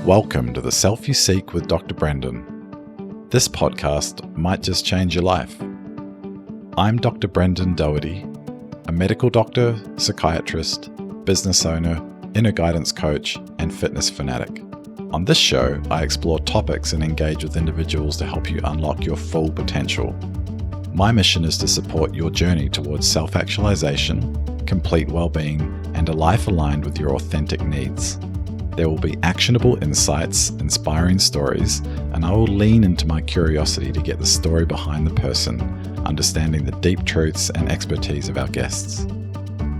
Welcome to The Self You Seek with Dr. Brendan. This podcast might just change your life. I'm Dr. Brendan Doherty, a medical doctor, psychiatrist, business owner, inner guidance coach, and fitness fanatic. On this show, I explore topics and engage with individuals to help you unlock your full potential. My mission is to support your journey towards self-actualization, complete well-being, and a life aligned with your authentic needs. There will be actionable insights, inspiring stories, and I will lean into my curiosity to get the story behind the person, understanding the deep truths and expertise of our guests.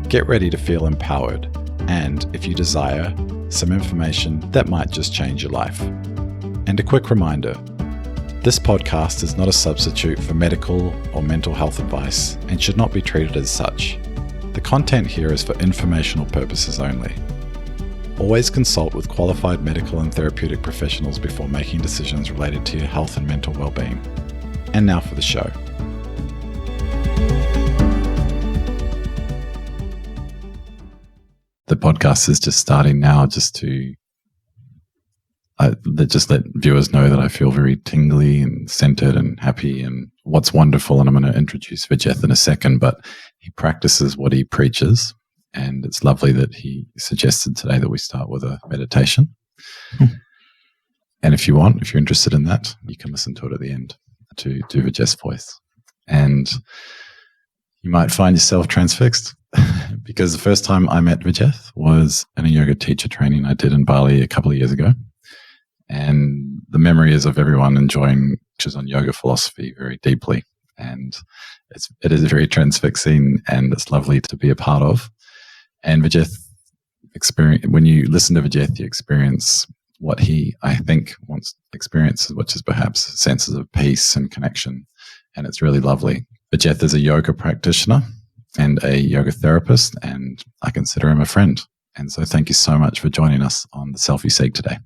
Get ready to feel empowered, and, if you desire, some information that might just change your life. And a quick reminder, this podcast is not a substitute for medical or mental health advice and should not be treated as such. The content here is for informational purposes only. Always consult with qualified medical and therapeutic professionals before making decisions related to your health and mental well-being. And now for the show. The podcast is just starting now, just let viewers know that I feel very tingly and centered and happy and what's wonderful. And I'm going to introduce Vijeth in a second, but he practices what he preaches. And it's lovely that he suggested today that we start with a meditation. And if you're interested in that, you can listen to it at the end to Vijeth's voice. And you might find yourself transfixed because the first time I met Vijeth was in a yoga teacher training I did in Bali a couple of years ago. And the memory is of everyone enjoying lectures on yoga philosophy very deeply. And it is very transfixing and it's lovely to be a part of. And Vijeth, when you listen to Vijeth, you experience what he, I think, wants to experience, which is perhaps senses of peace and connection. And it's really lovely. Vijeth is a yoga practitioner and a yoga therapist, and I consider him a friend. And so thank you so much for joining us on The Self You Seek today.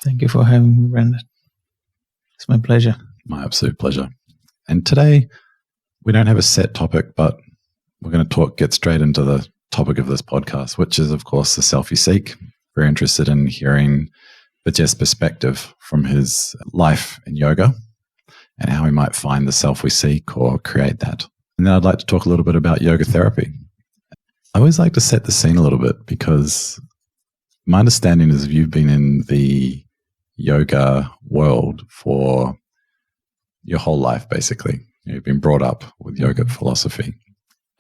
Thank you for having me, Brendan. It's my pleasure. My absolute pleasure. And today, we don't have a set topic, but we're going to get straight into the topic of this podcast, which is, of course, the self you seek. Very interested in hearing Vijeth's perspective from his life in yoga and how we might find the self we seek or create that. And then I'd like to talk a little bit about yoga therapy. I always like to set the scene a little bit because my understanding is you've been in the yoga world for your whole life, basically. You've been brought up with yoga philosophy.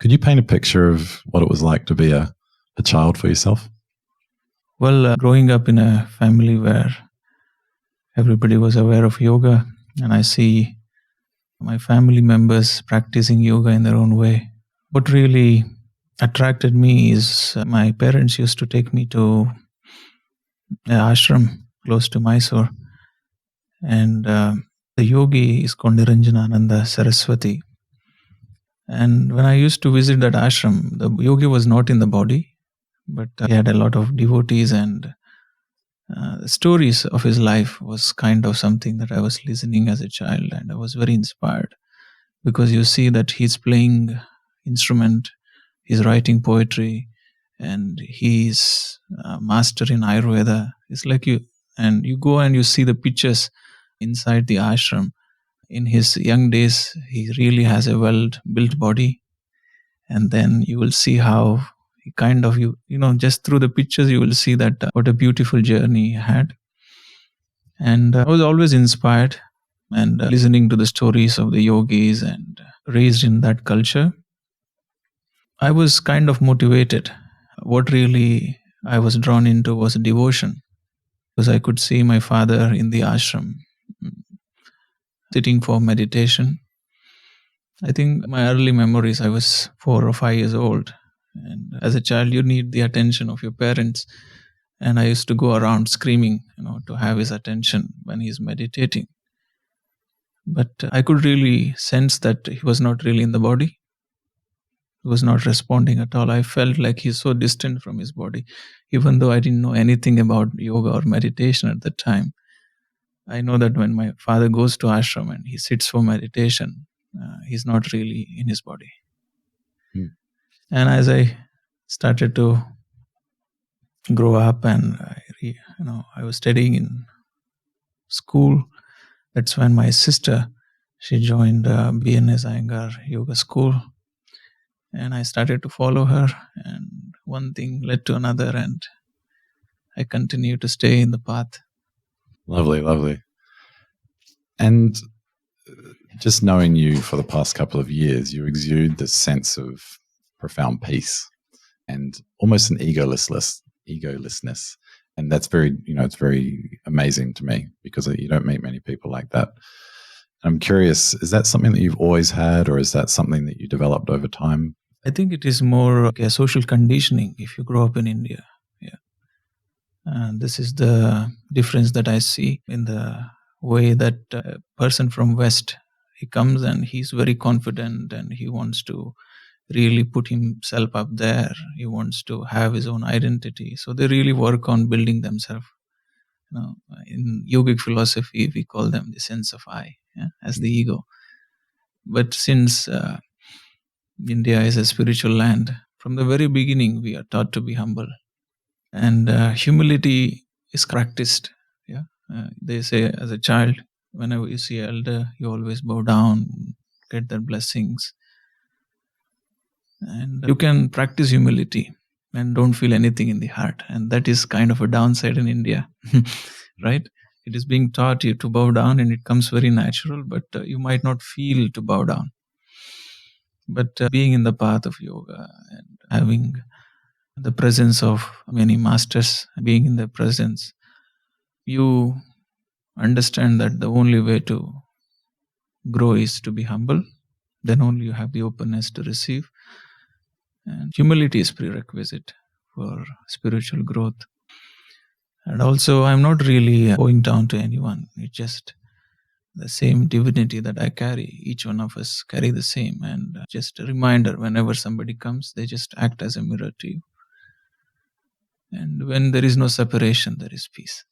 Could you paint a picture of what it was like to be a child for yourself? Well, growing up in a family where everybody was aware of yoga, and I see my family members practicing yoga in their own way. What really attracted me is my parents used to take me to an ashram close to Mysore, and the yogi is called Niranjanananda Saraswati. And when I used to visit that ashram, the yogi was not in the body, but he had a lot of devotees, and the stories of his life was kind of something that I was listening as a child, and I was very inspired because you see that he's playing instrument, he's writing poetry, and he's a master in Ayurveda. It's like you go and you see the pictures inside the ashram. In his young days, he really has a well-built body. And then you will see how he kind of, just through the pictures, you will see that what a beautiful journey he had. And I was always inspired and listening to the stories of the yogis and raised in that culture. I was kind of motivated. What really I was drawn into was devotion, because I could see my father in the ashram sitting for meditation. I think my early memories, I was 4 or 5 years old. And as a child, you need the attention of your parents. And I used to go around screaming, to have his attention when he's meditating. But I could really sense that he was not really in the body. He was not responding at all. I felt like he's so distant from his body, even though I didn't know anything about yoga or meditation at the time. I know that when my father goes to ashram and he sits for meditation, he's not really in his body. And as I started to grow up and I I was studying in school. That's when my sister, she joined BNS Iyengar yoga school, and I started to follow her, and one thing led to another, and I continue to stay in the path. Lovely, lovely. And just knowing you for the past couple of years, you exude this sense of profound peace and almost an egolessness. And that's very, it's very amazing to me because you don't meet many people like that. I'm curious, is that something that you've always had, or is that something that you developed over time? I think it is more like a social conditioning if you grow up in India. Yeah. And this is the difference that I see in the way that a person from West, he comes and he's very confident and he wants to really put himself up there. He wants to have his own identity. So they really work on building themselves. In yogic philosophy, we call them the sense of I, yeah, as the ego. But since India is a spiritual land, from the very beginning, we are taught to be humble. And humility is practiced. Yeah, they say as a child, whenever you see an elder, you always bow down, get their blessings. And you can practice humility and don't feel anything in the heart. And that is kind of a downside in India, right? It is being taught you to bow down and it comes very natural, but you might not feel to bow down. But being in the path of yoga and having the presence of many masters, being in their presence, you understand that the only way to grow is to be humble. Then only you have the openness to receive. And humility is prerequisite for spiritual growth. And also, I'm not really going down to anyone. It's just the same divinity that I carry. Each one of us carry the same. And just a reminder, whenever somebody comes, they just act as a mirror to you. And when there is no separation, there is peace.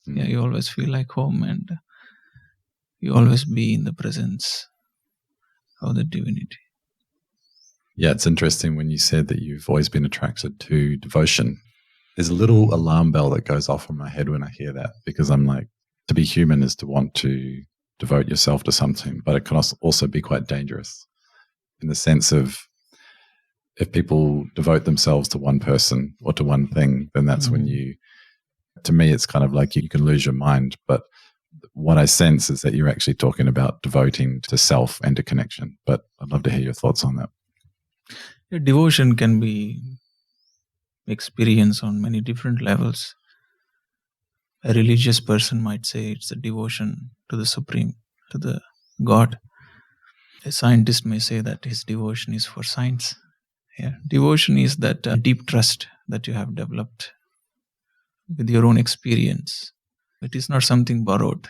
Yeah, you always feel like home and you always be in the presence of the divinity. Yeah, it's interesting when you said that you've always been attracted to devotion. There's a little alarm bell that goes off in my head when I hear that, because I'm like, to be human is to want to devote yourself to something, but it can also be quite dangerous in the sense of if people devote themselves to one person or to one thing, then that's when to me, it's kind of like you can lose your mind. But what I sense is that you're actually talking about devoting to self and to connection. But I'd love to hear your thoughts on that. Devotion can be experienced on many different levels. A religious person might say it's a devotion to the Supreme, to the God. A scientist may say that his devotion is for science. Yeah. Devotion is that deep trust that you have developed with your own experience. It is not something borrowed.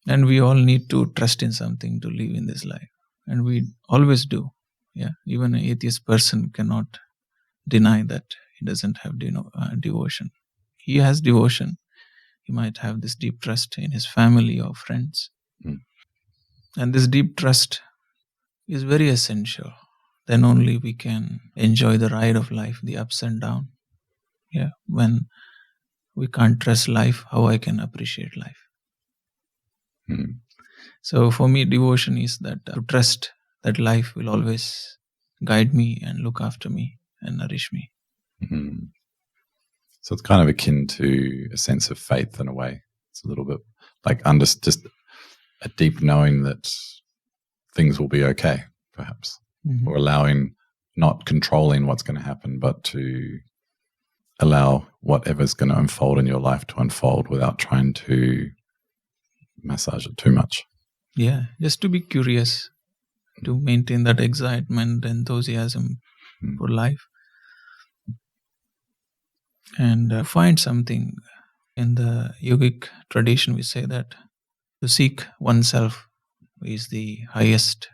And we all need to trust in something to live in this life. And we always do. Yeah. Even an atheist person cannot deny that he doesn't have devotion. He has devotion. He might have this deep trust in his family or friends. And this deep trust is very essential. Then only we can enjoy the ride of life, the ups and downs. Yeah. When we can't trust life, how I can appreciate life? So for me, devotion is that to trust that life will always guide me and look after me and nourish me. So it's kind of akin to a sense of faith in a way. It's a little bit like just a deep knowing that things will be okay, perhaps, or allowing, not controlling what's going to happen, but to allow whatever's going to unfold in your life to unfold without trying to massage it too much. Yeah, just to be curious, to maintain that excitement, enthusiasm for life, and find something. In the yogic tradition, we say that to seek oneself is the highest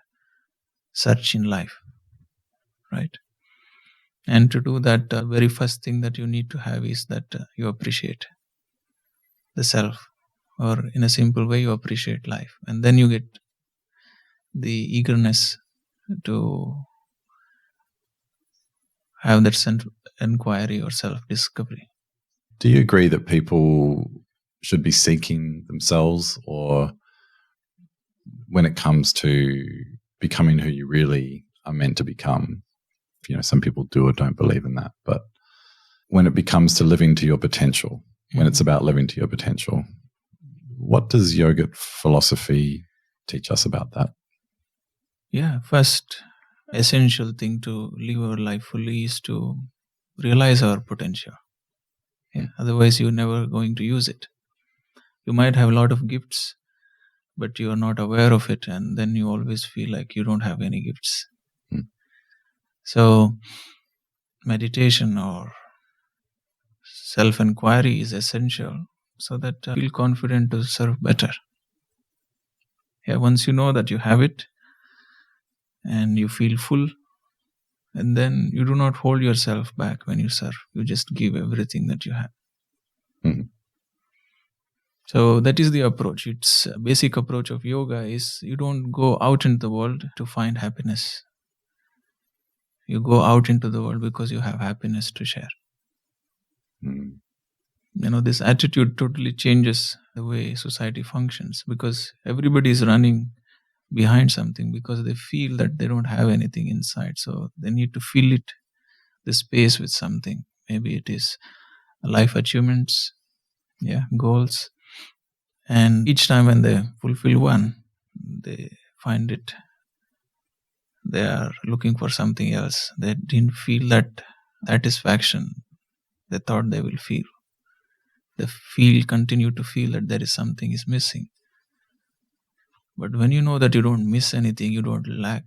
search in life, right? And to do that, the very first thing that you need to have is that you appreciate the self, or in a simple way, you appreciate life. And then you get the eagerness to have that inquiry or self-discovery. Do you agree that people should be seeking themselves, or when it comes to becoming who you really are meant to become, some people do or don't believe in that, but when it becomes to living to your potential, when it's about living to your potential, what does yogic philosophy teach us about that? Yeah, first essential thing to live our life fully is to realize our potential. Yeah, otherwise you're never going to use it. You might have a lot of gifts, but you are not aware of it, and then you always feel like you don't have any gifts. So meditation or self-inquiry is essential so that you feel confident to serve better. Yeah, once you know that you have it and you feel full, and then you do not hold yourself back when you serve. You just give everything that you have. Mm. So that is the approach. It's a basic approach of yoga is you don't go out into the world to find happiness. You go out into the world because you have happiness to share. Mm. This attitude totally changes the way society functions, because everybody is running behind something because they feel that they don't have anything inside. So they need to fill it, the space, with something. Maybe it is life achievements, goals. And each time when they fulfill one, they find it, they are looking for something else. They didn't feel that satisfaction they thought they will feel. They continue to feel that there is something is missing. But when you know that you don't miss anything, you don't lack,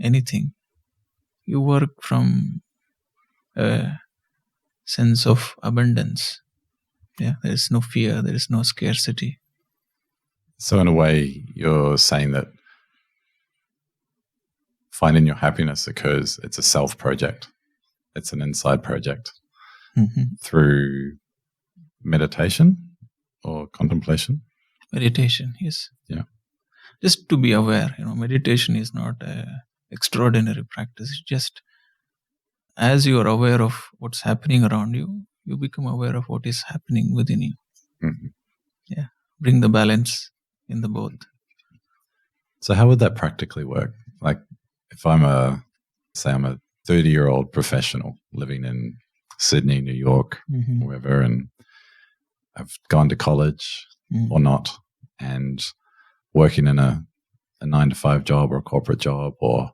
anything, you work from a sense of abundance. Yeah, there is no fear, there is no scarcity. So in a way, you're saying that finding your happiness occurs, it's a self project. It's an inside project through meditation or contemplation. Meditation, yes. Yeah. Just to be aware, meditation is not a extraordinary practice. It's just as you are aware of what's happening around you, you become aware of what is happening within you. Mm-hmm. Yeah. Bring the balance in the both. So how would that practically work? Like if I'm a 30-year-old professional living in Sydney, New York, wherever, and I've gone to college or not, and working in a 9-to-5 job or a corporate job, or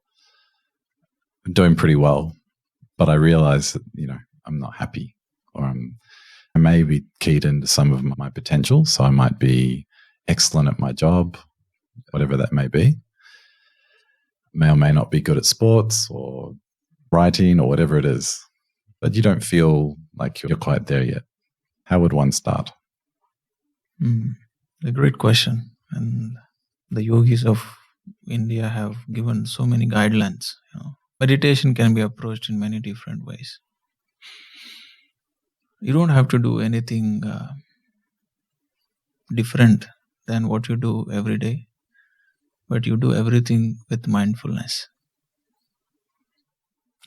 I'm doing pretty well, but I realize that, I'm not happy, or I may be keyed into some of my potential. So I might be excellent at my job, whatever that may be. May or may not be good at sports or writing or whatever it is, but you don't feel like you're quite there yet. How would one start? A great question. And the yogis of India have given so many guidelines. Meditation can be approached in many different ways. You don't have to do anything different than what you do every day, but you do everything with mindfulness.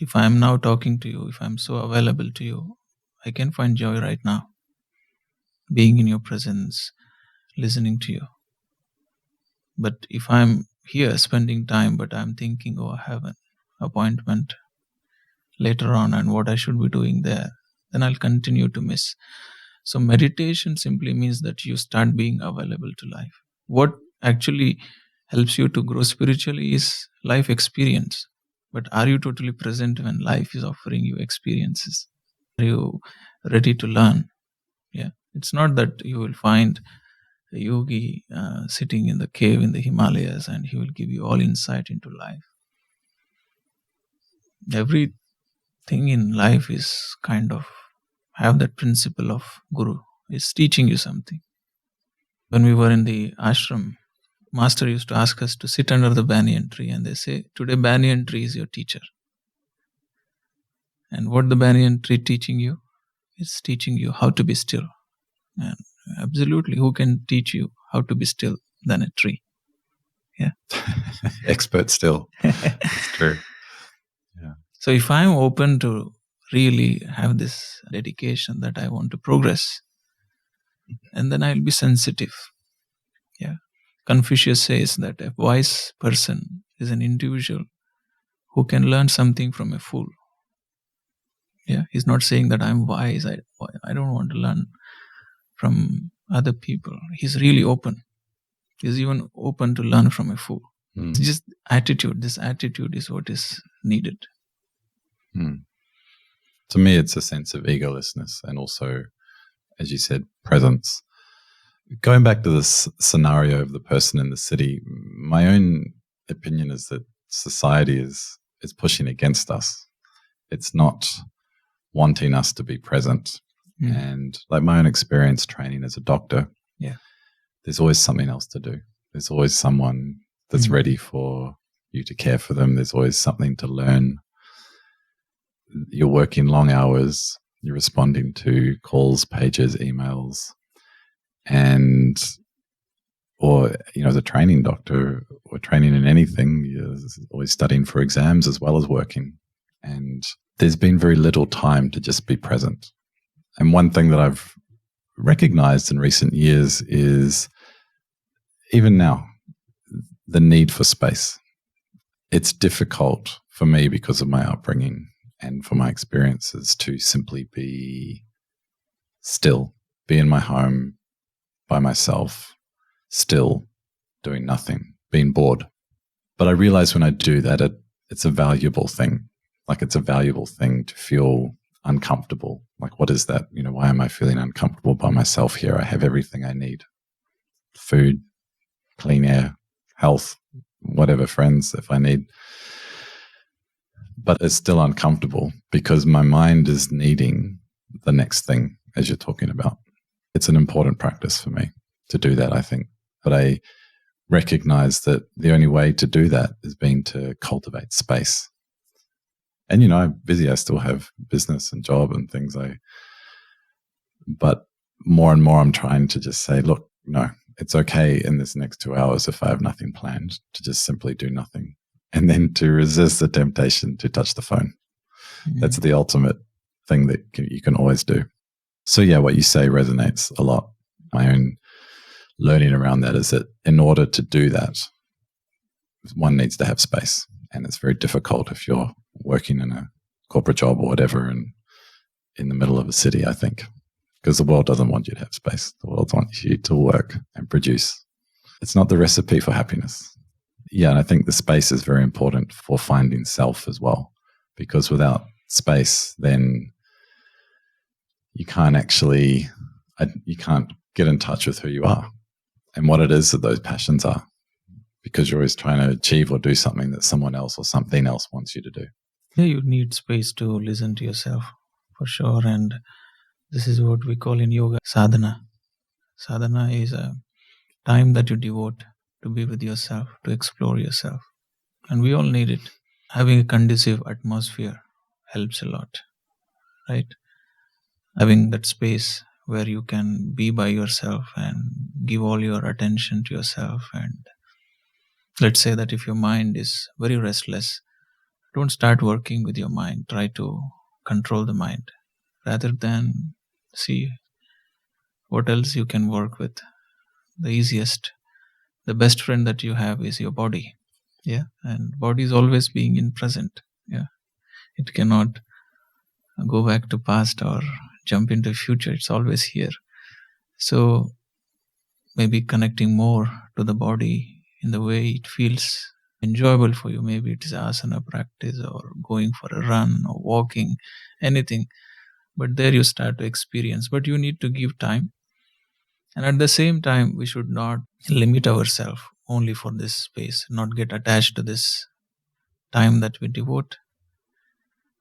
If I am now talking to you, if I am so available to you, I can find joy right now, being in your presence, listening to you. But if I am here spending time, but I am thinking, oh, I have an appointment later on and what I should be doing there, then I'll continue to miss. So meditation simply means that you start being available to life. What actually helps you to grow spiritually is life experience. But are you totally present when life is offering you experiences? Are you ready to learn? Yeah. It's not that you will find a yogi sitting in the cave in the Himalayas and he will give you all insight into life. Everything in life is kind of have that principle of guru. It's teaching you something. When we were in the ashram, master used to ask us to sit under the banyan tree, and they say, today banyan tree is your teacher. And what the banyan tree teaching you? It's teaching you how to be still. And absolutely, who can teach you how to be still than a tree? Yeah. Expert still. It's true. Yeah. So if I'm open to really have this dedication that I want to progress. And then I'll be sensitive. Yeah. Confucius says that a wise person is an individual who can learn something from a fool. Yeah. He's not saying that I'm wise. I don't want to learn from other people. He's really open. He's even open to learn from a fool. It's just attitude. This attitude is what is needed. To me, it's a sense of egolessness and also, as you said, presence. Going back to this scenario of the person in the city, my own opinion is that society is pushing against us. It's not wanting us to be present. And like my own experience training as a doctor, there's always something else to do. There's always someone that's ready for you to care for them. There's always something to learn. You're working long hours. You're responding to calls, pages, emails. Or as a training doctor or training in anything, you're always studying for exams as well as working. And there's been very little time to just be present. And one thing that I've recognized in recent years is, even now, the need for space. It's difficult for me because of my upbringing and for my experiences to simply be still, be in my home by myself, still doing nothing, being bored. But I realize when I do that, it's a valuable thing. Like, it's a valuable thing to feel uncomfortable. Like, what is that? Why am I feeling uncomfortable by myself here? I have everything I need. Food, clean air, health, whatever, friends if I need. But it's still uncomfortable because my mind is needing the next thing, as you're talking about. It's an important practice for me to do that, I think. But I recognize that the only way to do that is being to cultivate space. And, I'm busy. I still have business and job and things. But more and more I'm trying to just say, look, no, it's okay in this next 2 hours if I have nothing planned, to just simply do nothing. And then to resist the temptation to touch the phone. That's the ultimate thing that you can always do. So yeah, what you say resonates a lot. My own learning around that is that in order to do that, one needs to have space. And it's very difficult if you're working in a corporate job or whatever and in the middle of a city, I think, because the world doesn't want you to have space. The world wants you to work and produce. It's not the recipe for happiness. Yeah, and I think the space is very important for finding self as well, because without space, then you can't get in touch with who you are and what it is that those passions are, because you're always trying to achieve or do something that someone else or something else wants you to do. Yeah, you need space to listen to yourself, for sure. And this is what we call in yoga sadhana. Sadhana is a time that you devote to be with yourself, to explore yourself. And we all need it. Having a conducive atmosphere helps a lot, right? Having that space where you can be by yourself and give all your attention to yourself. And let's say that if your mind is very restless, don't start working with your mind. Try to control the mind rather than see what else you can work with. The best friend that you have is your body. Yeah. And body is always being in present. Yeah. It cannot go back to past or jump into future. It's always here. So maybe connecting more to the body in the way it feels enjoyable for you. Maybe it is asana practice or going for a run or walking, anything. But there you start to experience. But you need to give time. And at the same time, we should not limit ourselves only for this space, not get attached to this time that we devote.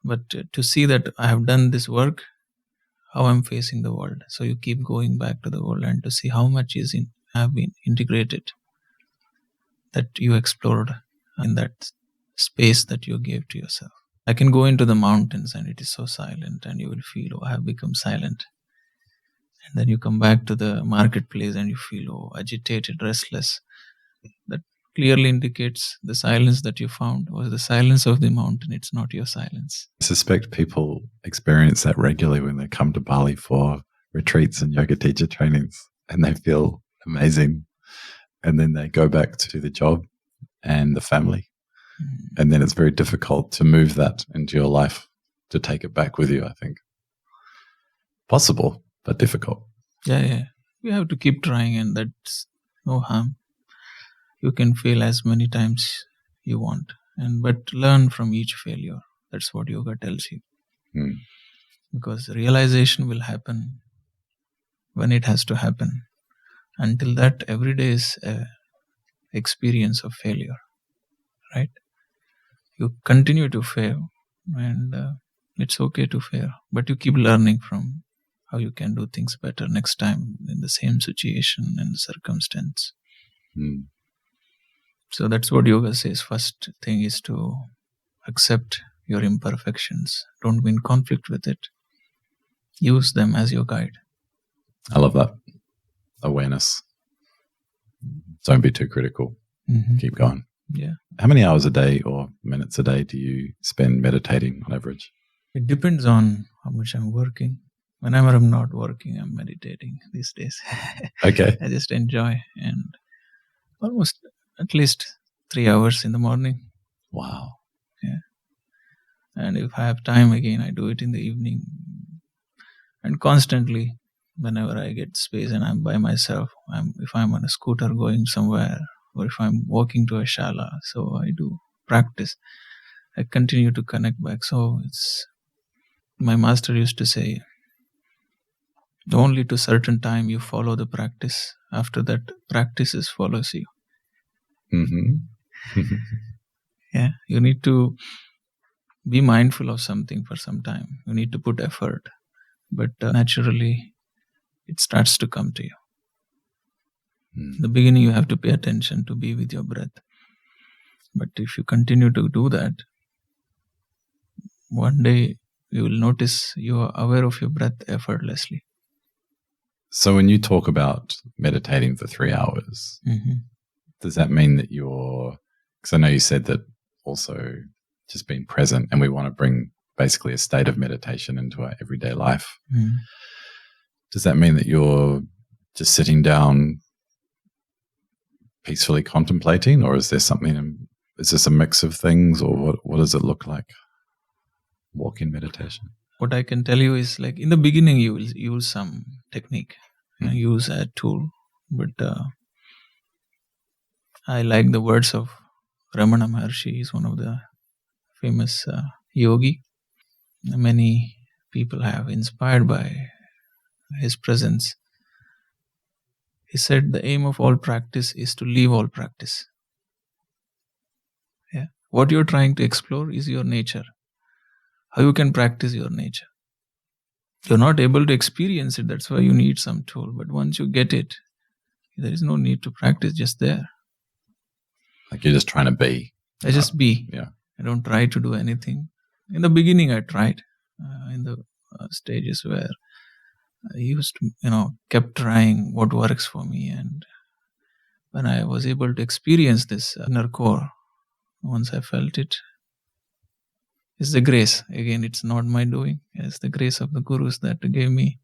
But to see that I have done this work, how I'm facing the world. So you keep going back to the world and to see how much have been integrated, that you explored in that space that you gave to yourself. I can go into the mountains and it is so silent, and you will feel, oh, I have become silent. And then you come back to the marketplace and you feel, oh, agitated, restless. That clearly indicates the silence that you found was the silence of the mountain. It's not your silence. I suspect people experience that regularly when they come to Bali for retreats and yoga teacher trainings, and they feel amazing. And then they go back to the job and the family. And then it's very difficult to move that into your life, to take it back with you, I think. Possible, but difficult. Yeah. You have to keep trying, and that's no harm. You can fail as many times you want, but learn from each failure. That's what yoga tells you. Because realization will happen when it has to happen. Until that, every day is an experience of failure, right? You continue to fail, and it's okay to fail, but you keep learning from how you can do things better next time in the same situation and circumstance. So that's what yoga says. First thing is to accept your imperfections. Don't be in conflict with it. Use them as your guide. I love that. Awareness. Don't be too critical. Keep going. Yeah. How many hours a day or minutes a day do you spend meditating on average? It depends on how much I'm working. Whenever I'm not working, I'm meditating these days. Okay. I just enjoy, and almost at least 3 hours in the morning. Wow. Yeah. And if I have time again, I do it in the evening. And constantly, whenever I get space and I'm by myself, if I'm on a scooter going somewhere, or if I'm walking to a shala, so I do practice. I continue to connect back. So my master used to say, only to certain time you follow the practice. After that, practices follows you. Yeah, you need to be mindful of something for some time. You need to put effort, but naturally, it starts to come to you. In the beginning, you have to pay attention to be with your breath. But if you continue to do that, one day you will notice you are aware of your breath effortlessly. So when you talk about meditating for 3 hours, does that mean that because I know you said that also just being present, and we want to bring basically a state of meditation into our everyday life. Does that mean that you're just sitting down peacefully contemplating, or is there something, is this a mix of things, or what does it look like? Walk-in meditation. What I can tell you is, like, in the beginning you will use some technique, use a tool, but I like the words of Ramana Maharshi. He's one of the famous yogi. Many people have inspired by his presence. He said the aim of all practice is to leave all practice. Yeah. What you're trying to explore is your nature. How you can practice your nature. You're not able to experience it, that's why you need some tool. But once you get it, there is no need to practice, just there. Like you're just trying to be. I just be. Yeah. I don't try to do anything. In the beginning, I tried. In the stages where I used to, kept trying what works for me. And when I was able to experience this inner core, once I felt it, it's the grace. Again, it's not my doing. It's the grace of the gurus that gave me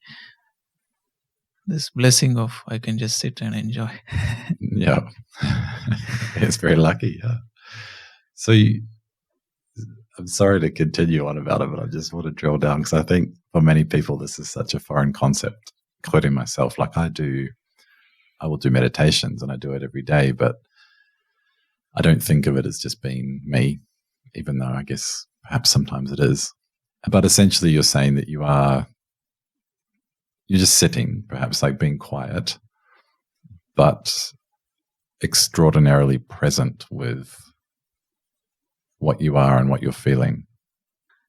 this blessing of I can just sit and enjoy. Yeah. It's very lucky. Yeah. So I'm sorry to continue on about it, but I just want to drill down, because I think for many people this is such a foreign concept, including myself. Like I will do meditations and I do it every day, but I don't think of it as just being me, even though I guess perhaps sometimes it is. But essentially you're saying that you're just sitting, perhaps like being quiet, but extraordinarily present with what you are and what you're feeling.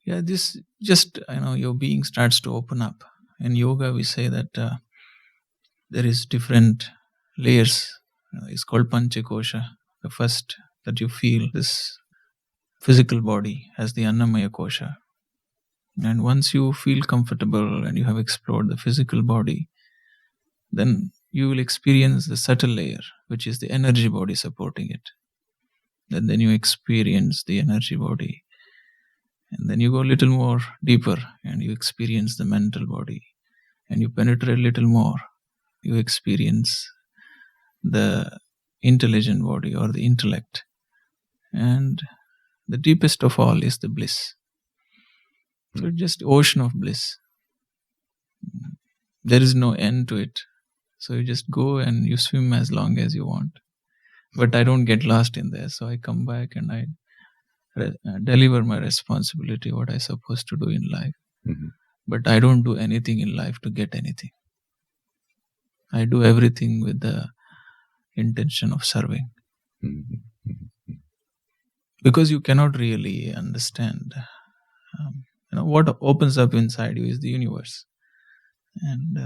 Yeah, this just, your being starts to open up. In yoga, we say that there is different layers. It's called Panchakosha. The first that you feel, this physical body, as the Annamaya Kosha. And once you feel comfortable and you have explored the physical body, then you will experience the subtle layer, which is the energy body supporting it. and then you experience the energy body. And then you go a little more deeper and you experience the mental body. And you penetrate a little more. You experience the intelligent body or the intellect. And the deepest of all is the bliss. So it's just ocean of bliss. There is no end to it. So you just go and you swim as long as you want. But I don't get lost in there. So I come back and I deliver my responsibility, what I'm supposed to do in life. Mm-hmm. But I don't do anything in life to get anything. I do everything with the intention of serving. Mm-hmm. Because you cannot really understand. What opens up inside you is the universe. And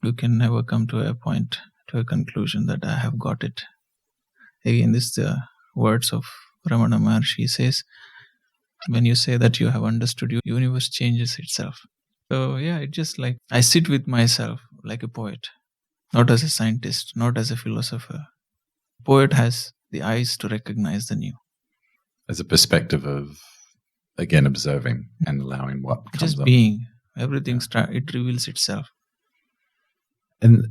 you can never come to a point, to a conclusion that I have got it. Again, this is the words of Ramana Maharshi. He says, when you say that you have understood, your universe changes itself. So yeah, it's just like I sit with myself like a poet, not as a scientist, not as a philosopher. Poet has the eyes to recognize the new. As a perspective of, again, observing and allowing what comes just up. Being. Everything, it reveals itself. And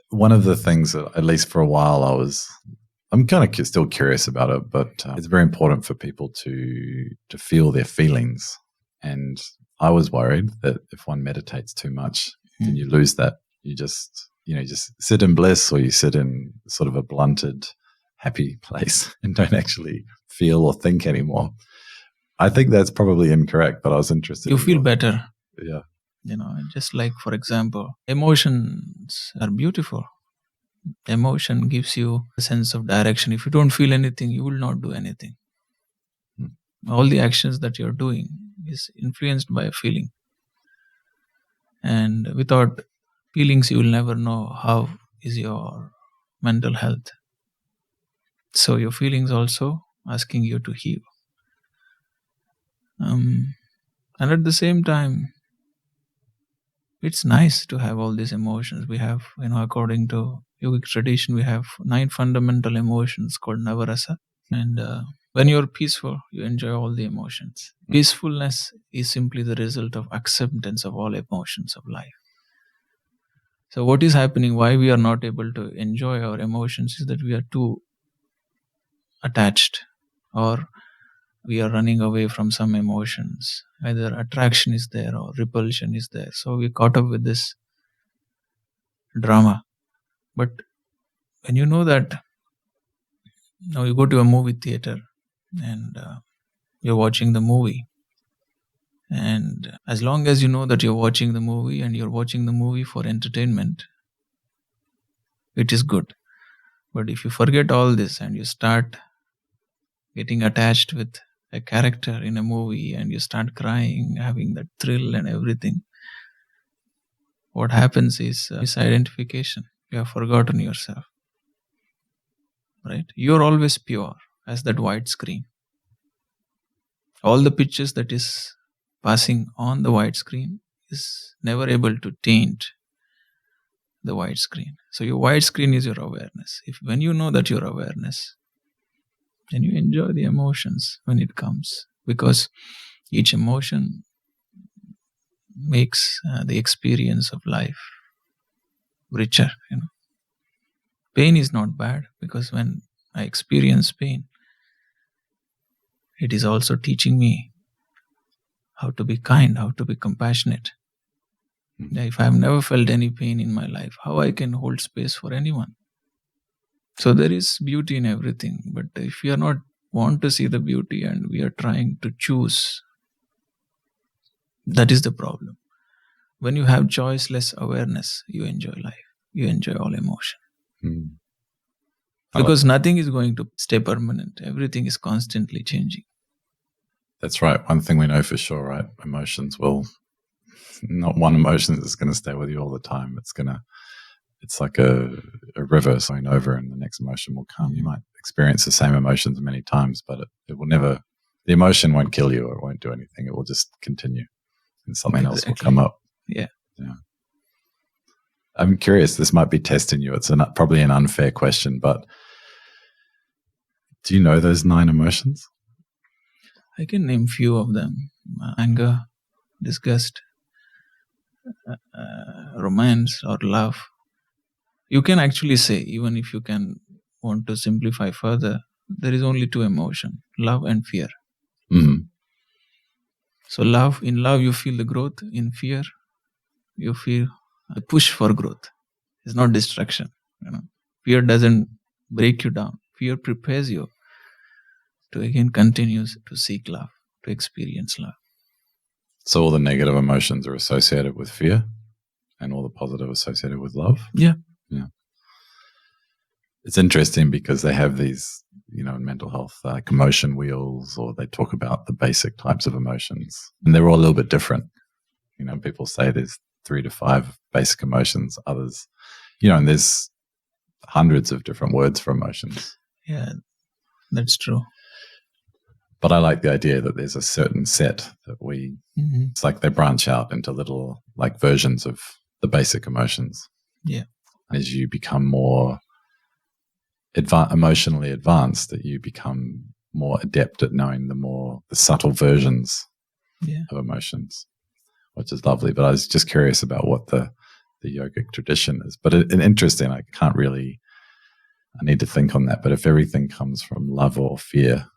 one of the things that, at least for a while, I'm kind of still curious about it, but it's very important for people to feel their feelings. And I was worried that if one meditates too much, then you lose that. You just sit in bliss, or you sit in sort of a blunted, happy place and don't actually feel or think anymore. I think that's probably incorrect, but I was interested. You feel better. Yeah. Just like, for example, emotions are beautiful. Emotion gives you a sense of direction. If you don't feel anything, you will not do anything. All the actions that you're doing is influenced by a feeling. And without feelings, you will never know how is your mental health. So your feelings also asking you to heal. And at the same time, it's nice to have all these emotions. We have, according to yogic tradition, we have 9 fundamental emotions called navarasa. And when you're peaceful, you enjoy all the emotions. Peacefulness is simply the result of acceptance of all emotions of life. So what is happening, why we are not able to enjoy our emotions, is that we are too attached, or we are running away from some emotions. Either attraction is there or repulsion is there. So we're caught up with this drama. But when you know that, now you go to a movie theater and you're watching the movie. And as long as you know that you're watching the movie and you're watching the movie for entertainment, it is good. But if you forget all this and you start getting attached with a character in a movie and you start crying, having that thrill and everything, what happens is misidentification. You have forgotten yourself. Right? You're always pure as that white screen. All the pictures that is passing on the white screen is never able to taint the white screen. So your white screen is your awareness. When you know that your awareness, then you enjoy the emotions when it comes, because each emotion makes the experience of life richer. Pain is not bad, because when I experience pain, it is also teaching me how to be kind, how to be compassionate. If I have never felt any pain in my life, how I can hold space for anyone? So there is beauty in everything. But if we are not want to see the beauty and we are trying to choose, that is the problem. When you have choiceless awareness, you enjoy life. You enjoy all emotion. Because nothing is going to stay permanent. Everything is constantly changing. That's right. One thing we know for sure, right? Emotions will, not one emotion is going to stay with you all the time. It's like a river going over, and the next emotion will come. You might experience the same emotions many times, but it will never, the emotion won't kill you or it won't do anything. It will just continue and something else will come up. Yeah. I'm curious, this might be testing you. It's probably an unfair question, but Do you know those 9 emotions? I can name few of them: anger, disgust, romance, or love. You can actually say, even if you can want to simplify further, there is only 2 emotions: love and fear. Mm. So in love you feel the growth, in fear you feel the push for growth. It's not destruction. Fear doesn't break you down. Fear prepares you to again continue to seek love, to experience love. So all the negative emotions are associated with fear and all the positive associated with love? Yeah. It's interesting because they have these, in mental health, like emotion wheels, or they talk about the basic types of emotions. And they're all a little bit different. People say there's 3 to 5 basic emotions. Others, and there's hundreds of different words for emotions. Yeah, that's true. But I like the idea that there's a certain set that it's like they branch out into little like versions of the basic emotions. Yeah. As you become more emotionally advanced, that you become more adept at knowing the subtle versions of emotions, which is lovely. But I was just curious about what the yogic tradition is. But interesting, I need to think on that. But if everything comes from love or fear,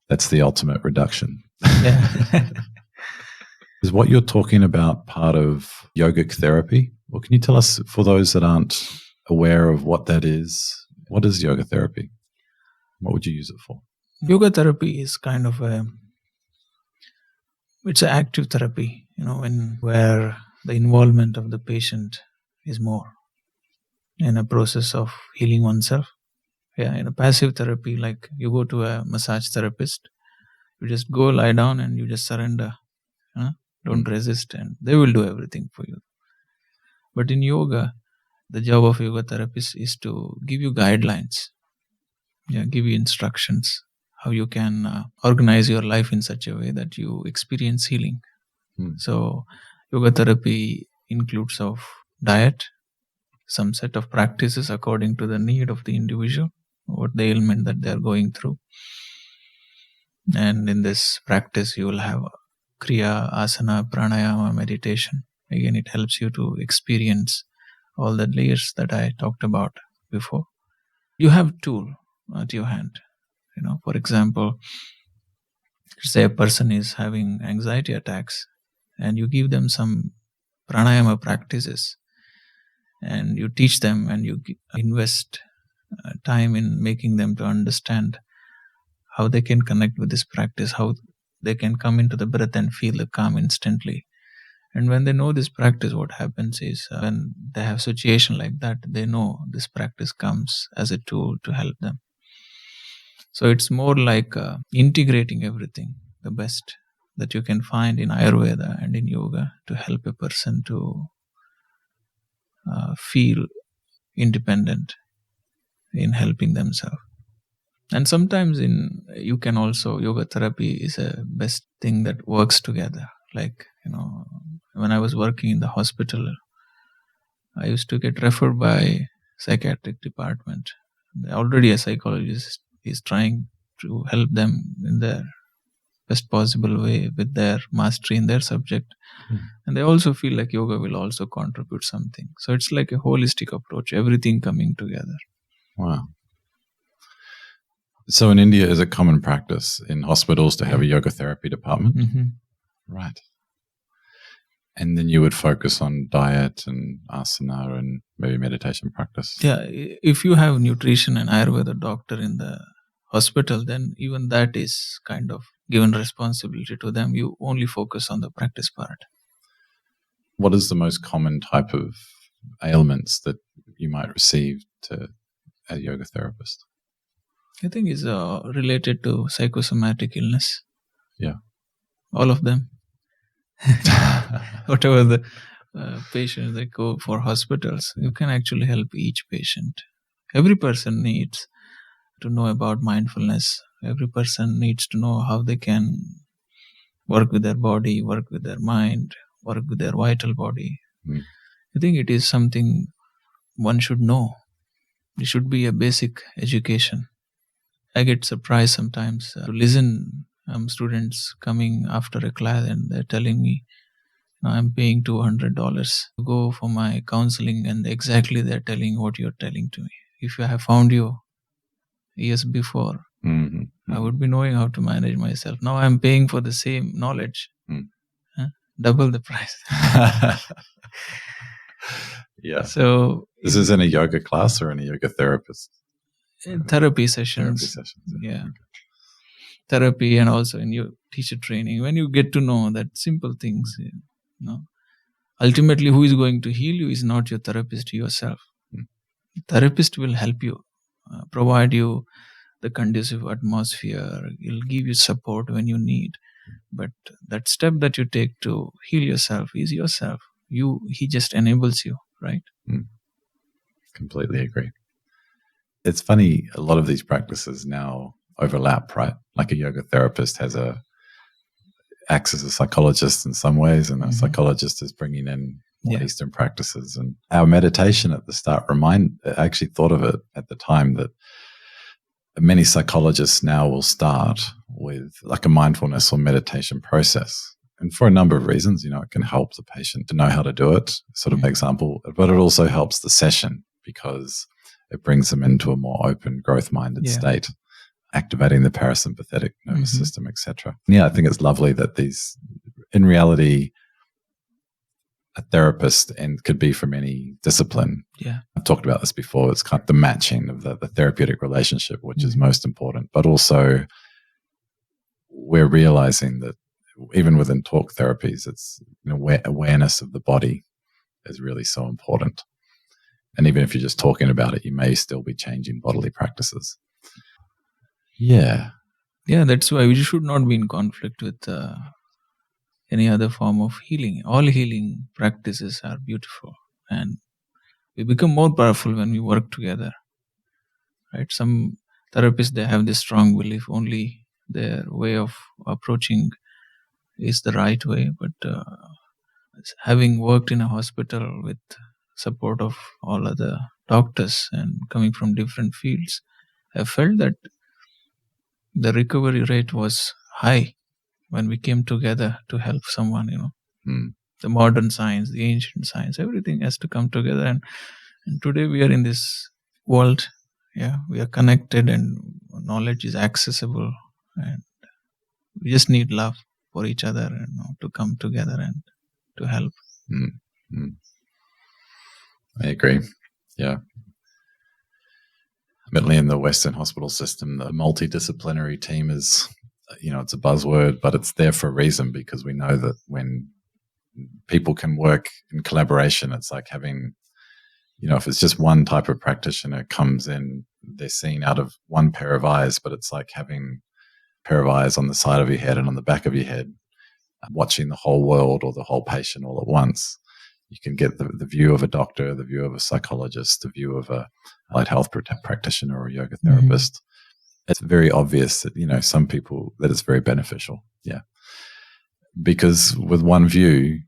that's the ultimate reduction. Yeah. Is what you're talking about part of yogic therapy? Or can you tell us, for those that aren't aware of what that is, what is yoga therapy? What would you use it for? Yoga therapy is kind of it's an active therapy, where the involvement of the patient is more in a process of healing oneself. Yeah, in a passive therapy, like you go to a massage therapist, you just go lie down and you just surrender. Don't resist, and they will do everything for you. But in yoga, the job of yoga therapist is to give you guidelines, give you instructions how you can organize your life in such a way that you experience healing. So yoga therapy includes of diet, some set of practices according to the need of the individual, what the ailment that they are going through. And in this practice, you will have kriya, asana, pranayama, meditation. Again, it helps you to experience all the layers that I talked about before. You have tool at your hand. For example, say a person is having anxiety attacks, and you give them some pranayama practices, and you teach them, and you invest time in making them to understand how they can connect with this practice, how they can come into the breath and feel the calm instantly. And when they know this practice, what happens is when they have situation like that, they know this practice comes as a tool to help them. So it's more like integrating everything, the best that you can find in Ayurveda and in yoga, to help a person to feel independent in helping themselves. And sometimes you can also, yoga therapy is a best thing that works together. Like, when I was working in the hospital, I used to get referred by psychiatric department. Already a psychologist is trying to help them in their best possible way with their mastery in their subject. And they also feel like yoga will also contribute something. So it's like a holistic approach, everything coming together. Wow. So in India, is it common practice in hospitals to have a yoga therapy department? Mm-hmm. Right. And then you would focus on diet and asana and maybe meditation practice. Yeah, if you have nutrition and Ayurveda doctor in the hospital, then even that is kind of given responsibility to them. You only focus on the practice part. What is the most common type of ailments that you might receive to a yoga therapist? I think it's related to psychosomatic illness. Yeah. All of them. Whatever the patients that go for hospitals, you can actually help each patient. Every person needs to know about mindfulness. Every person needs to know how they can work with their body, work with their mind, work with their vital body. I think it is something one should know. It should be a basic education. I get surprised sometimes to listen. Students coming after a class and they're telling me, I'm paying $200 to go for my counseling, and exactly they're telling what you're telling to me. If I have found you years before, I would be knowing how to manage myself. Now I'm paying for the same knowledge, double the price. Yeah. So this is in a yoga class or in a yoga therapist? Therapy sessions. Therapy sessions. Yeah. Therapy, and also in your teacher training, when you get to know that simple things, ultimately who is going to heal you is not your therapist, yourself. Therapist will help you, provide you the conducive atmosphere, he'll give you support when you need, but that step that you take to heal yourself is yourself. He just enables you, right? Completely agree. It's funny, a lot of these practices now overlap, right? Like a yoga therapist acts as a psychologist in some ways, and a psychologist is bringing in more Eastern practices. And our meditation at the start I actually thought of it at the time that many psychologists now will start with like a mindfulness or meditation process. And for a number of reasons, it can help the patient to know how to do it, sort of example, but it also helps the session because it brings them into a more open, growth-minded state, activating the parasympathetic nervous system, etc. Yeah, I think it's lovely that in reality, a therapist could be from any discipline. Yeah, I've talked about this before. It's kind of the matching of the therapeutic relationship, which is most important. But also, we're realizing that even within talk therapies, it's awareness of the body is really so important. And even if you're just talking about it, you may still be changing bodily practices. Yeah. Yeah, that's why we should not be in conflict with any other form of healing. All healing practices are beautiful, and we become more powerful when we work together, right? Some therapists, they have this strong belief only their way of approaching is the right way, but having worked in a hospital with support of all other doctors and coming from different fields, I felt that the recovery rate was high when we came together to help someone. The modern science, the ancient science, everything has to come together, and today we are in this world. We are connected and knowledge is accessible, and we just need love for each other, to come together and to help. I agree. Yeah. Admittedly, in the Western hospital system, the multidisciplinary team is, it's a buzzword, but it's there for a reason, because we know that when people can work in collaboration, it's like having, if it's just one type of practitioner comes in, they're seen out of one pair of eyes, but it's like having a pair of eyes on the side of your head and on the back of your head, watching the whole world or the whole patient all at once. You can get the view of a doctor, the view of a psychologist, the view of a allied health practitioner or a yoga therapist. It's very obvious that, some people, that it's very beneficial. Yeah. Because with one view,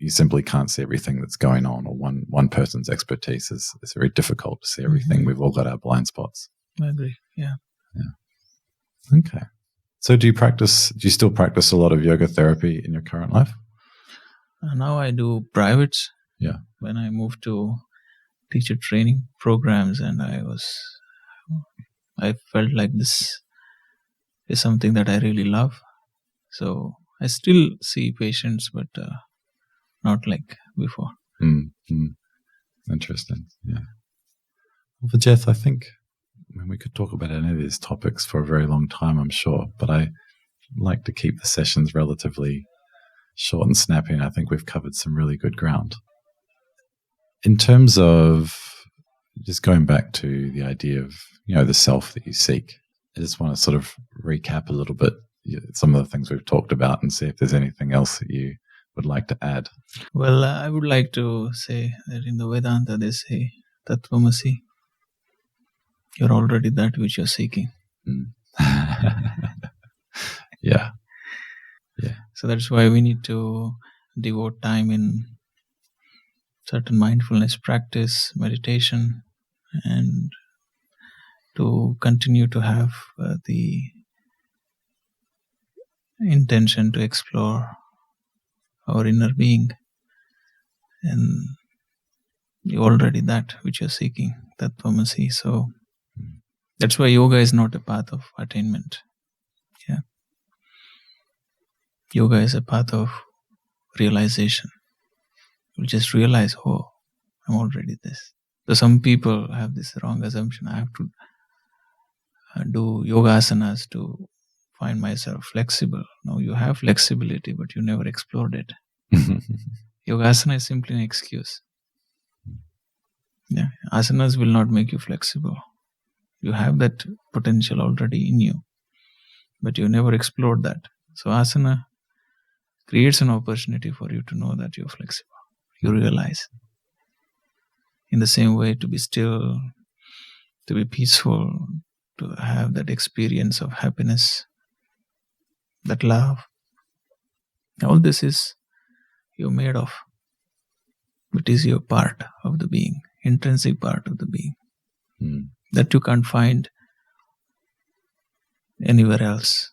you simply can't see everything that's going on, or one person's expertise is very difficult to see everything. We've all got our blind spots. I agree. Yeah. Okay. So do you still practice a lot of yoga therapy in your current life? Now I do privates. Yeah. When I moved to teacher training programs, and I felt like this is something that I really love. So I still see patients, but not like before. Interesting. Yeah. Well, Vijeth, I think we could talk about any of these topics for a very long time, I'm sure, but I like to keep the sessions relatively short and snappy, and I think we've covered some really good ground. In terms of just going back to the idea of, the self that you seek, I just want to sort of recap a little bit some of the things we've talked about and see if there's anything else that you would like to add. Well, I would like to say that in the Vedanta they say, Tattvamasi, you're already that which you're seeking. Yeah. So that's why we need to devote time in certain mindfulness practice, meditation, and to continue to have the intention to explore our inner being, and already that which you're seeking, that Tattvamasi. So that's why yoga is not a path of attainment. Yeah, yoga is a path of realization. You just realize, oh, I'm already this. So some people have this wrong assumption: I have to do yoga asanas to find myself flexible. No, you have flexibility, but you never explored it. Yoga asana is simply an excuse. Yeah, asanas will not make you flexible. You have that potential already in you, but you never explored that. So asana creates an opportunity for you to know that you're flexible. You realize. In the same way, to be still, to be peaceful, to have that experience of happiness, that love, all this is you're made of. It is your part of the being, intrinsic part of the being, that you can't find anywhere else.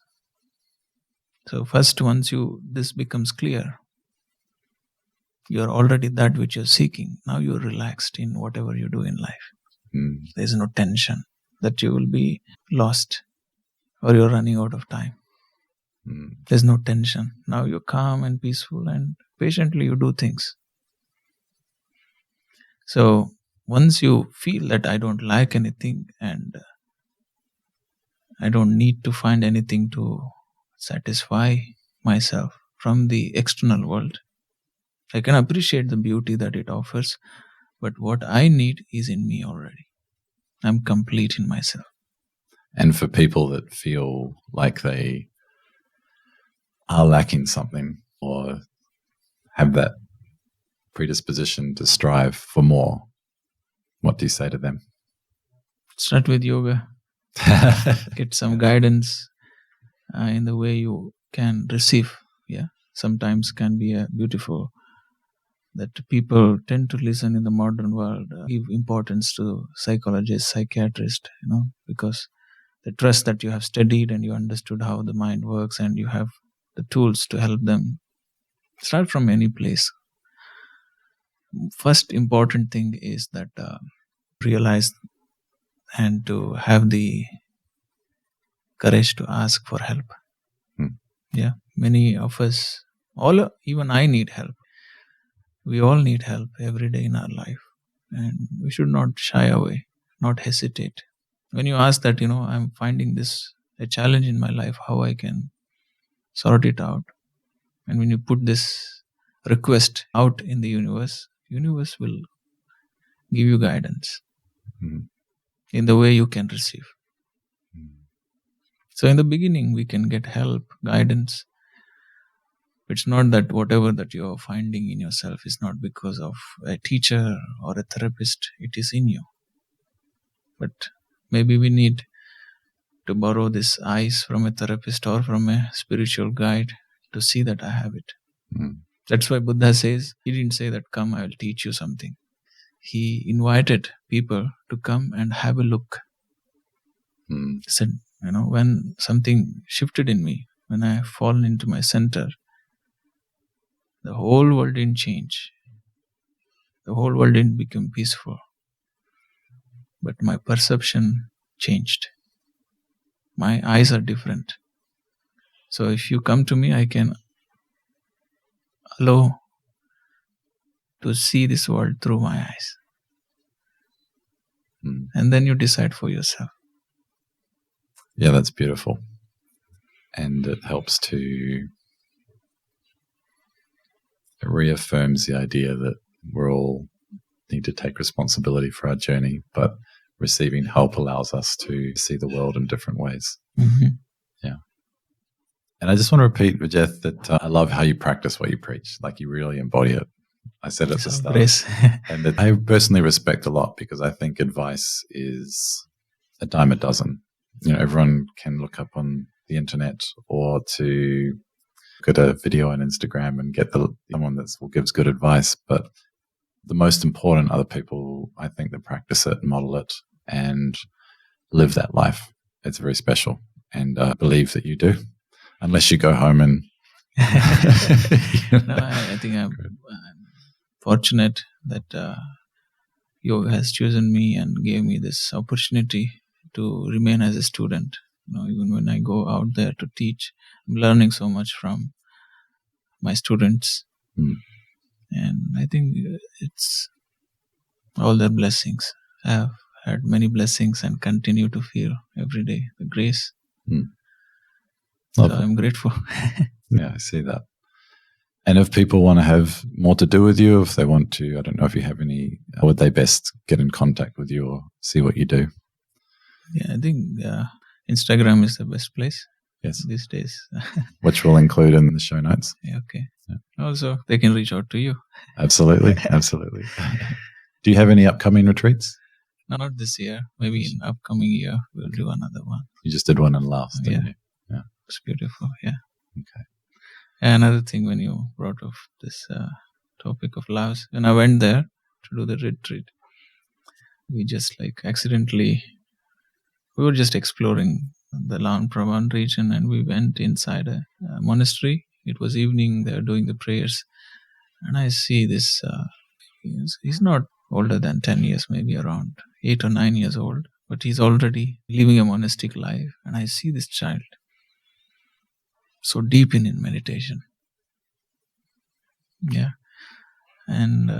So first, once this becomes clear, you're already that which you're seeking. Now you're relaxed in whatever you do in life. There's no tension that you will be lost or you're running out of time. There's no tension. Now you're calm and peaceful, and patiently you do things. So once you feel that I don't like anything and I don't need to find anything to satisfy myself from the external world, I can appreciate the beauty that it offers, but what I need is in me already. I'm complete in myself. And for people that feel like they are lacking something or have that predisposition to strive for more, what do you say to them? Start with yoga. Get some guidance in the way you can receive. Yeah, sometimes can be a beautiful that people tend to listen in the modern world, give importance to psychologists, psychiatrists, because the trust that you have studied and you understood how the mind works and you have the tools to help them. Start from any place. First important thing is that realize and to have the courage to ask for help. Yeah, many of us, even I need help. We all need help every day in our life, and we should not shy away, not hesitate. When you ask that, I'm finding this a challenge in my life, how I can sort it out. And when you put this request out in the universe will give you guidance in the way you can receive. So in the beginning, we can get help, guidance. It's not that whatever that you're finding in yourself is not because of a teacher or a therapist, it is in you. But maybe we need to borrow this eyes from a therapist or from a spiritual guide to see that I have it. That's why Buddha says, he didn't say that, come, I will teach you something. He invited people to come and have a look. He said, when something shifted in me, when I fallen into my center, the whole world didn't change. The whole world didn't become peaceful. But my perception changed. My eyes are different. So if you come to me, I can allow to see this world through my eyes. And then you decide for yourself. Yeah, that's beautiful. And it helps it reaffirms the idea that we all need to take responsibility for our journey, but receiving help allows us to see the world in different ways. Yeah. And I just want to repeat, Vijeth, that I love how you practice what you preach. Like, you really embody it. I said at the start. And that I personally respect a lot, because I think advice is a dime a dozen. Everyone can look up on the internet or to look at a video on Instagram and get someone that gives good advice. But the most important are the people, I think, that practice it, model it, and live that life. It's very special, and I believe that you do, unless you go home and No, I think I'm fortunate that yoga has chosen me and gave me this opportunity to remain as a student. Even when I go out there to teach, I'm learning so much from my students. And I think it's all their blessings. I have had many blessings and continue to feel every day the grace. So I'm grateful. Yeah, I see that. And if people want to have more to do with you, if they want to, I don't know if you have any, how would they best get in contact with you or see what you do? Yeah, I think Instagram is the best place. Yes. These days. Which we'll include in the show notes. Yeah, okay. Yeah. Also, they can reach out to you. Absolutely. Absolutely. Do you have any upcoming retreats? No, not this year. Maybe in upcoming year, we'll do another one. You just did one in last, didn't you? Yeah. It's beautiful. Yeah. Okay. And another thing, when you brought up this topic of Laos, when I went there to do the retreat, we just accidentally, we were just exploring the Lan Pravan region, and we went inside a monastery. It was evening, they were doing the prayers, and I see this, he's not older than 10 years, maybe around 8 or 9 years old, but he's already living a monastic life. And I see this child so deep in meditation. Yeah. And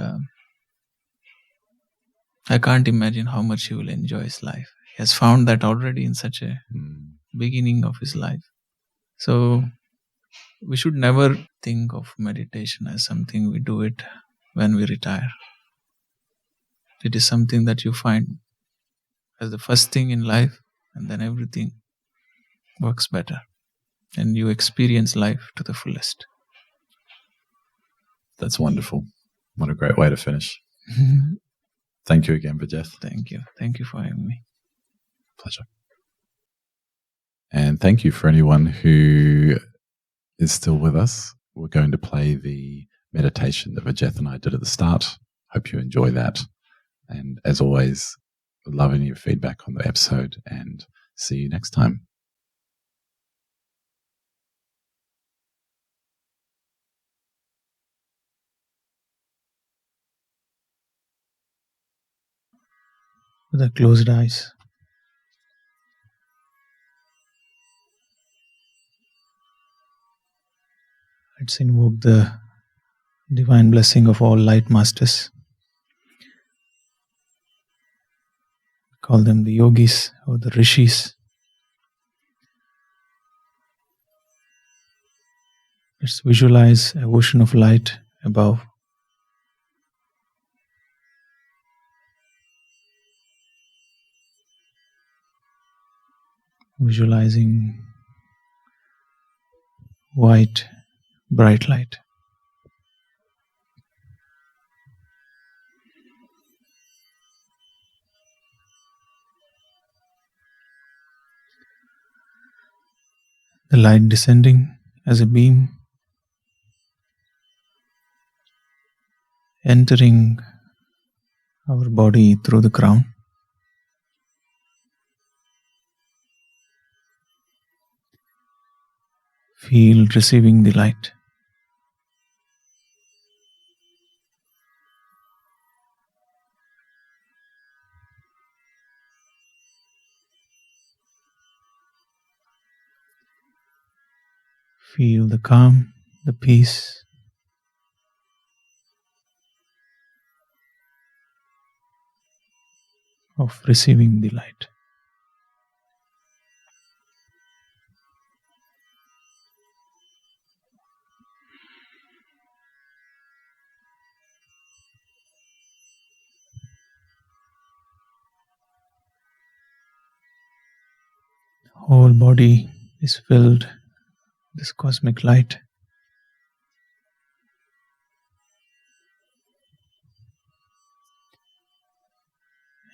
I can't imagine how much he will enjoy his life. He has found that already in such a beginning of his life. So we should never think of meditation as something we do it when we retire. It is something that you find as the first thing in life, and then everything works better. And you experience life to the fullest. That's wonderful. What a great way to finish. Thank you again, Vijeth. Thank you. Thank you for having me. Pleasure. And thank you for anyone who is still with us. We're going to play the meditation that Vijeth and I did at the start. Hope you enjoy that. And as always, love any feedback on the episode, and see you next time. With the closed eyes, let's invoke the divine blessing of all light masters. Call them the yogis or the rishis. Let's visualize a ocean of light above. Visualizing white, bright light. The light descending as a beam, entering our body through the crown. Feel receiving the light. Feel the calm, the peace. Of receiving the light. Whole body is filled with this cosmic light.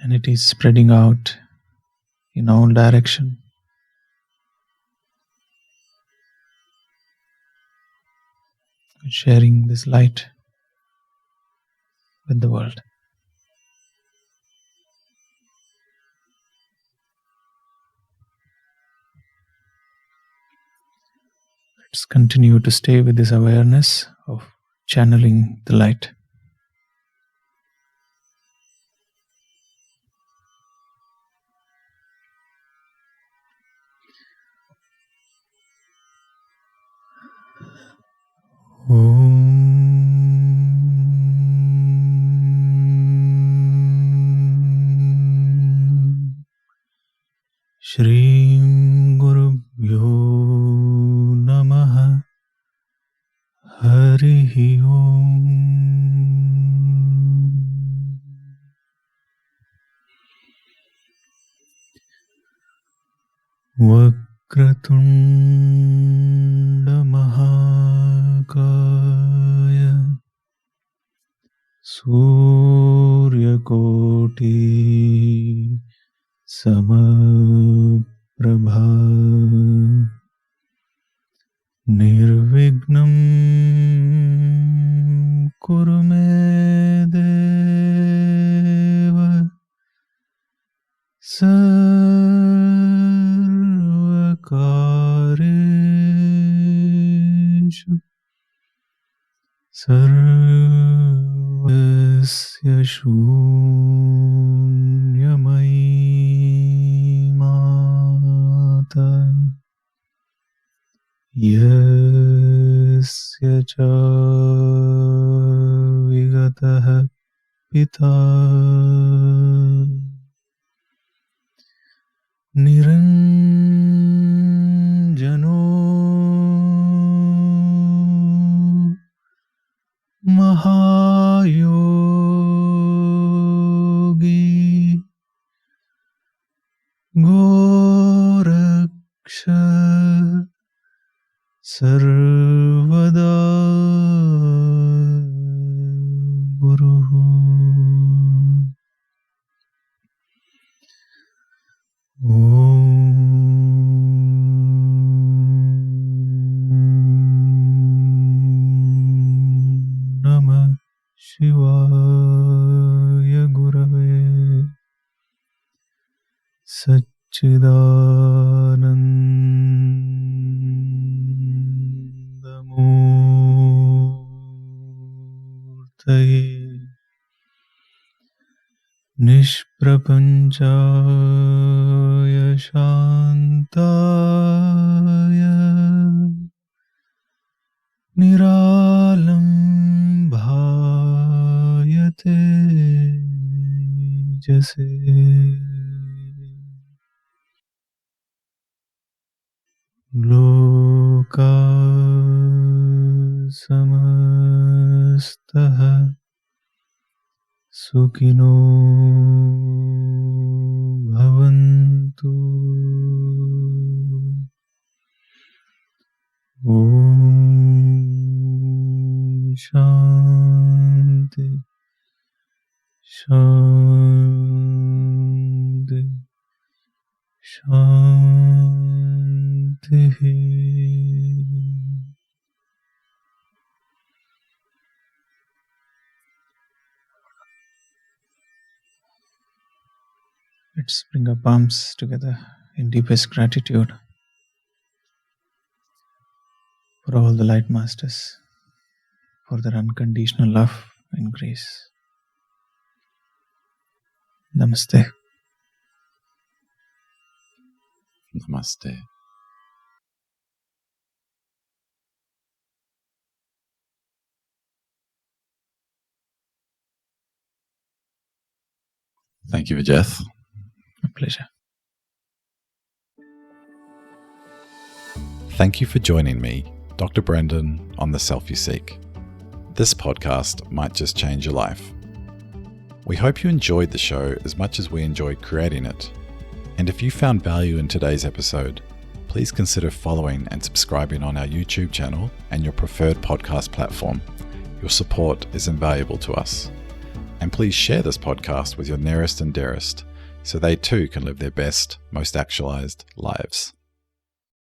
And it is spreading out in all direction. Sharing this light with the world. Just continue to stay with this awareness of channeling the light. Shri Gurubhyo Namaha Harihi Om. Vakratunda Mahakaya Suryakoti Samaprabha Nirvignam Kurume Deva Sarvakareshu Sarvasya Shunyamai Mata Yasya cha vigataha pita Niranjano Mahayogi Goraksha Sarvada Guruhu. Namah Shivaya Gurave Satchidanandamurtaye Nishprapanchaya Shantaya Niralambhayate Jase Loka Samastaha Sukhino Bhavantu. Om Shanti Shanti Shanti. Let's bring our palms together in deepest gratitude for all the light masters, for their unconditional love and grace. Namaste. Namaste. Thank you, Vijeth. A pleasure. Thank you for joining me, Dr. Brendan, on The Self You Seek. This podcast might just change your life. We hope you enjoyed the show as much as we enjoyed creating it. And if you found value in today's episode, please consider following and subscribing on our YouTube channel and your preferred podcast platform. Your support is invaluable to us. And please share this podcast with your nearest and dearest so they too can live their best, most actualized lives.